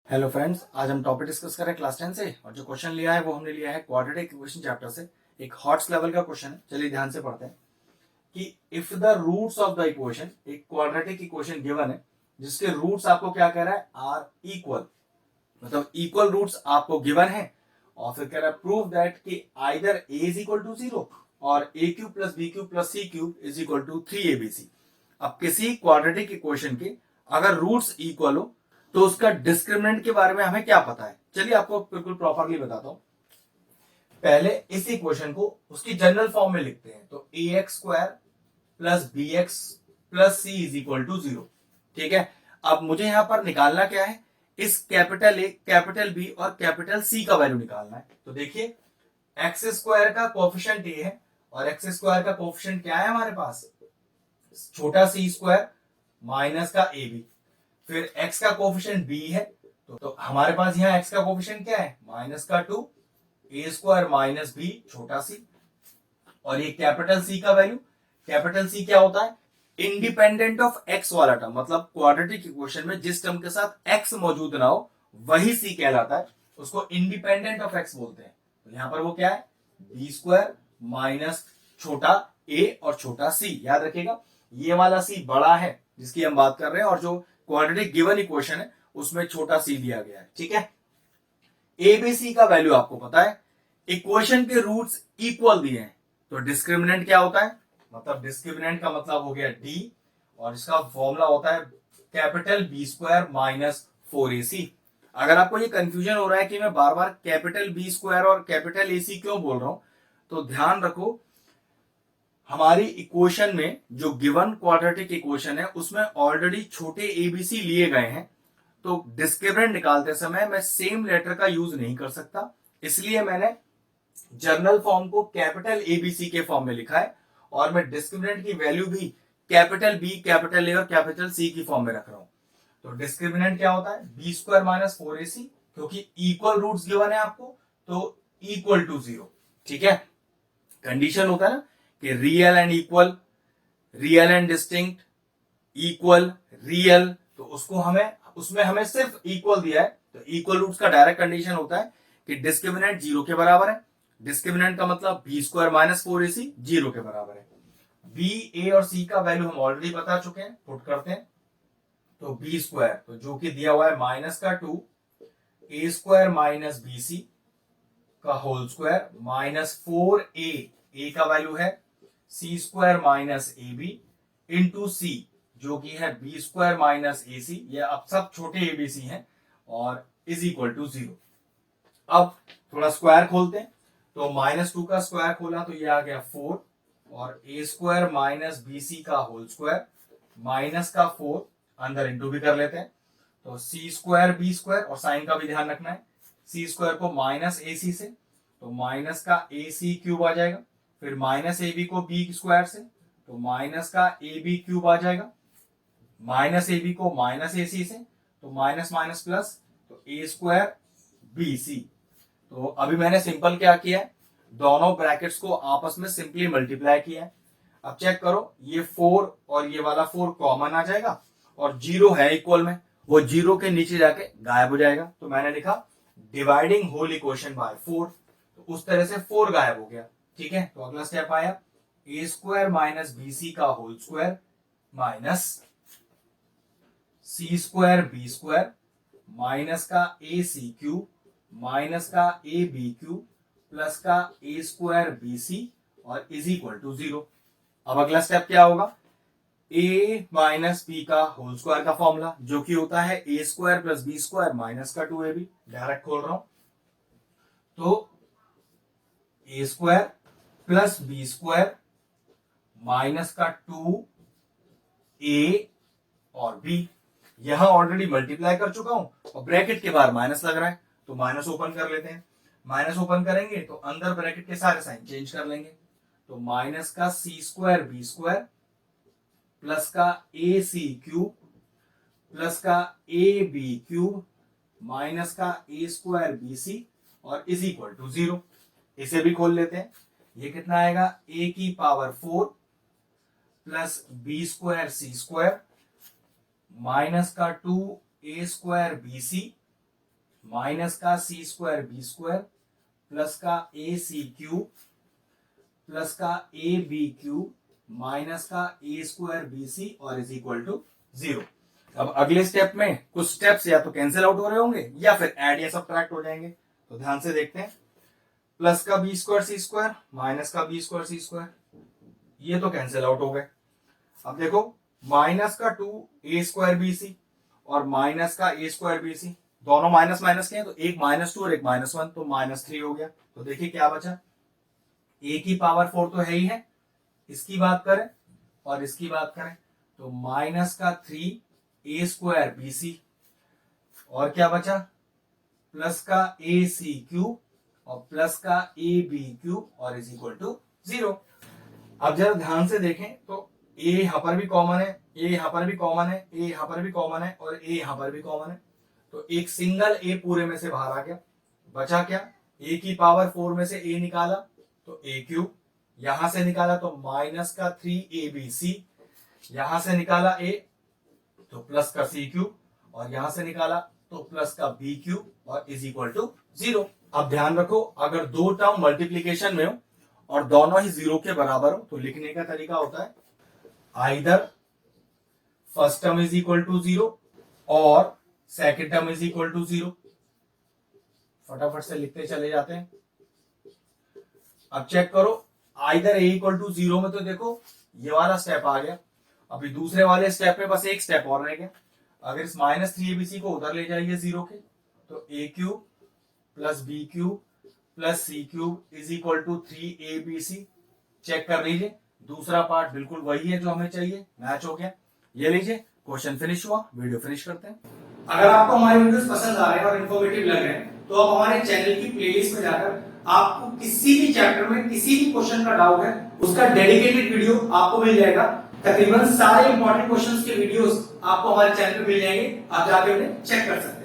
Hello friends, आज हम topic discuss करें क्लास 10 से। और जो क्वेश्चन लिया है वो हमने लिया है क्वाड्रेटिक इक्वेशन चैप्टर से। एक हॉट्स लेवल का क्वेश्चन है। चलिए ध्यान से पढ़ते हैं कि if the roots of the equation, एक क्वाड्रेटिक इक्वेशन गिवन है जिसके रूट्स आपको क्या कह रहा है, आर इक्वल, मतलब इक्वल रूट्स आपको गिवन है। और फिर कह रहा है प्रूव दैट कि either a is equal to 0 और a cube plus b cube plus c cube is equal to 3abc। अब किसी क्वाड्रेटिक इक्वेशन के अगर रूट्स इक्वल हो तो उसका डिस्क्रिमिनेंट के बारे में हमें क्या पता है। चलिए आपको बिल्कुल प्रॉपरली बताता हूं। पहले इस इक्वेशन को उसकी जनरल फॉर्म में लिखते हैं, तो a x square plus b x plus c is equal to 0। ठीक है, अब मुझे यहां पर निकालना क्या है, इस कैपिटल ए, कैपिटल बी और कैपिटल सी का वैल्यू निकालना है। तो देखिए, एक्स स्क्वायर का कोफिशिएंट ए है और एक्स स्क्वायर का कोफिशिएंट क्या है हमारे पास, छोटा सी स्क्वायर माइनस का ए बी। फिर x का कोफिशिएंट b है, तो हमारे पास यहाँ x का कोफिशिएंट क्या है, माइनस का 2 ए स्क्वायर माइनस बी छोटा सी। और ये कैपिटल C का वैल्यू, कैपिटल C क्या होता है, इंडिपेंडेंट ऑफ x वाला टर्म, मतलब क्वाड्रेटिक इक्वेशन में जिस टर्म के साथ x मौजूद ना हो वही C कहलाता है, उसको इंडिपेंडेंट ऑफ x बोलते हैं। तो यहां पर वो क्या है, बी स्क्वायर माइनस छोटा a और छोटा c। याद रखिएगा, ये वाला c बड़ा है जिसकी हम बात कर रहे हैं, और जो क्वाड्रेटिक गिवन इक्वेशन है उसमें छोटा सी दिया गया है। ठीक है, एबीसी का वैल्यू आपको पता है, इक्वेशन के रूट्स इक्वल दिए हैं, तो डिस्क्रिमिनेंट क्या होता है, मतलब डिस्क्रिमिनेंट का मतलब हो गया डी, और इसका फॉर्मूला होता है capital B square minus 4ac। अगर आपको ये कंफ्यूजन हो रहा है कि मैं बार बार कैपिटल बी स्क्वायर और कैपिटल ए सी क्यों बोल रहा हूं, तो ध्यान रखो, हमारी इक्वेशन में जो गिवन क्वाड्रेटिक इक्वेशन है उसमें ऑलरेडी छोटे एबीसी लिए गए हैं, तो डिस्क्रिमिनेंट निकालते समय मैं सेम लेटर का यूज नहीं कर सकता, इसलिए मैंने जर्नल फॉर्म को कैपिटल एबीसी के फॉर्म में लिखा है, और मैं डिस्क्रिमिनेंट की वैल्यू भी कैपिटल बी, कैपिटल ए और कैपिटल सी की फॉर्म में रख रहा हूं। तो डिस्क्रिमिनेंट क्या होता है, बी स्क्वायर माइनस 4ac, क्योंकि इक्वल रूट्स गिवन है आपको, तो इक्वल टू 0। ठीक है, कंडीशन होता है ना कि real and equal, real and distinct, equal, real, तो उसको हमें, उसमें हमें सिर्फ इक्वल दिया है, तो इक्वल रूट्स का डायरेक्ट कंडीशन होता है कि डिस्क्रिमिनेंट 0 के बराबर है। डिस्क्रिमिनेंट का मतलब बी स्क्वायर माइनस 4ac 0 के बराबर है। बी, ए और सी का वैल्यू हम ऑलरेडी बता चुके हैं, पुट करते हैं। तो बी स्क्वायर, तो जो कि दिया हुआ है माइनस का 2 a square minus b c का whole square minus 4a, a का वैल्यू है c square minus a b into c, जो कि है b square minus a c, ये अब सब छोटे एबीसी हैं, और इज इक्वल टू 0। अब थोड़ा स्क्वायर खोलते हैं, तो -2 का स्क्वायर खोला तो ये आ गया 4, और ए स्क्वायर माइनस बी सी का होल स्क्वायर माइनस का 4, अंदर इंटू भी कर लेते हैं, तो सी स्क्वायर बी स्क्वायर, और साइन का भी ध्यान रखना है, सी स्क्वायर को माइनस ए सी से, तो माइनस का ए सी क्यूब आ जाएगा, फिर माइनस ए बी को बी स्क्वायर से, तो माइनस का ए बी क्यूब आ जाएगा, माइनस ए बी को माइनस ए सी से, तो माइनस माइनस प्लस, तो ए स्क्वायर बी सी। तो अभी मैंने सिंपल क्या किया है, दोनों ब्रैकेट्स को आपस में सिंपली मल्टीप्लाई किया है। अब चेक करो, ये 4 और ये वाला 4 कॉमन आ जाएगा, और 0 है इक्वल में, वो 0 के नीचे जाके गायब हो जाएगा, तो मैंने लिखा डिवाइडिंग होल इक्वेशन बाय 4, तो उस तरह से 4 गायब हो गया। ठीक है, तो अगला स्टेप आया ए स्क्वायर माइनस बी सी का होल स्क्वायर माइनस सी स्क्वायर बी स्क्वायर माइनस का ए सी क्यूब माइनस का ए बी क्यूब प्लस का ए स्क्वायर बी सी, और इज इक्वल टू 0। अब अगला स्टेप क्या होगा, ए माइनस बी का होल स्क्वायर का फॉर्मूला, जो कि होता है a square plus b square minus का 2ab। डायरेक्ट खोल रहा हूं, तो a square plus b square minus का 2a और b, यहां ऑलरेडी मल्टीप्लाई कर चुका हूं, और ब्रैकेट के बाहर माइनस लग रहा है, तो माइनस ओपन कर लेते हैं। माइनस ओपन करेंगे तो अंदर ब्रैकेट के सारे साइन चेंज कर लेंगे, तो माइनस का सी स्क्वायर बी स्क्वायर प्लस का ए सी क्यूब प्लस का ए बी क्यूब माइनस का ए स्क्वायर बी सी, और इज इक्वल टू 0। इसे भी खोल लेते हैं, ये कितना आएगा, ए की पावर 4 प्लस बी स्क्वायर सी स्क्वायर माइनस का 2 a square B C minus का सी स्क्वायर बी स्क्वायर प्लस का ए सी क्यूब प्लस का ए बी क्यूब माइनस का ए स्क्वायर बी सी और इज इक्वल टू 0। अब अगले स्टेप में कुछ स्टेप्स या तो कैंसिल आउट हो रहे होंगे या फिर ऐड या सब्ट्रैक्ट हो जाएंगे। तो ध्यान से देखते हैं, प्लस का बी स्क्वायर सी स्क्वायर माइनस का बी स्क्वायर सी स्क्वायर, ये तो कैंसिल आउट हो गए। अब देखो माइनस का 2 ए स्क्वायर बी सी और माइनस का ए स्क्वायर बी सी, दोनों माइनस माइनस के हैं तो एक -2 और एक -1, तो -3 हो गया। तो देखिए क्या बचा, ए की पावर 4 तो है ही है, इसकी बात करें और इसकी बात करें तो माइनस का 3 ए स्क्वायर बी सी और क्या बचा प्लस का ए सी क्यूब और प्लस का ए बी क्यूब और इज इक्वल टू 0। अब जरा ध्यान से देखें तो ए यहां पर भी कॉमन है, ए यहां पर भी कॉमन है, ए यहां पर भी कॉमन है और ए यहां पर भी कॉमन है। तो एक सिंगल ए पूरे में से बाहर आ गया, बचा क्या, ए की पावर 4 में से ए निकाला तो ए क्यूब, यहां से निकाला तो माइनस का 3 ए बी सी, यहां से निकाला ए तो प्लस का सी क्यूब और यहां से निकाला तो प्लस का बी क्यूब और इज इक्वल टू 0। अब ध्यान रखो, अगर दो टर्म मल्टीप्लीकेशन में हो और दोनों ही 0 के बराबर हो तो लिखने का तरीका होता है either first term is equal to 0 और second term is equal to 0। फटाफट से लिखते चले जाते हैं। अब चेक करो, आइदर ए इक्वल टू 0 में तो देखो ये वाला स्टेप आ गया, अभी दूसरे वाले स्टेप में बस एक स्टेप और रह गया। अगर इस -3abc को उधर ले जाइए 0 के तो a cube plus b cube plus c cube is equal to 3abc। Check कर लीजिए, दूसरा पार्ट बिल्कुल वही है जो हमें चाहिए, मैच हो गया। ये लीजिए क्वेश्चन फिनिश हुआ, वीडियो फिनिश करते हैं। अगर आपको हमारे वीडियोस पसंद आ रहे हैं और इन्फॉर्मेटिव लग रहे हैं तो आप हमारे चैनल की प्लेलिस्ट में जाकर आपको किसी भी चैप्टर में किसी भी क्वेश्चन का डाउट है उसका डेडिकेटेड वीडियो आपको मिल जाएगा। तकरीबन सारे इंपॉर्टेंट क्वेश्चंस के वीडियोस आपको हमारे चैनल पे मिल जाएंगे, आप जाके उन्हें चेक कर सकते हैं।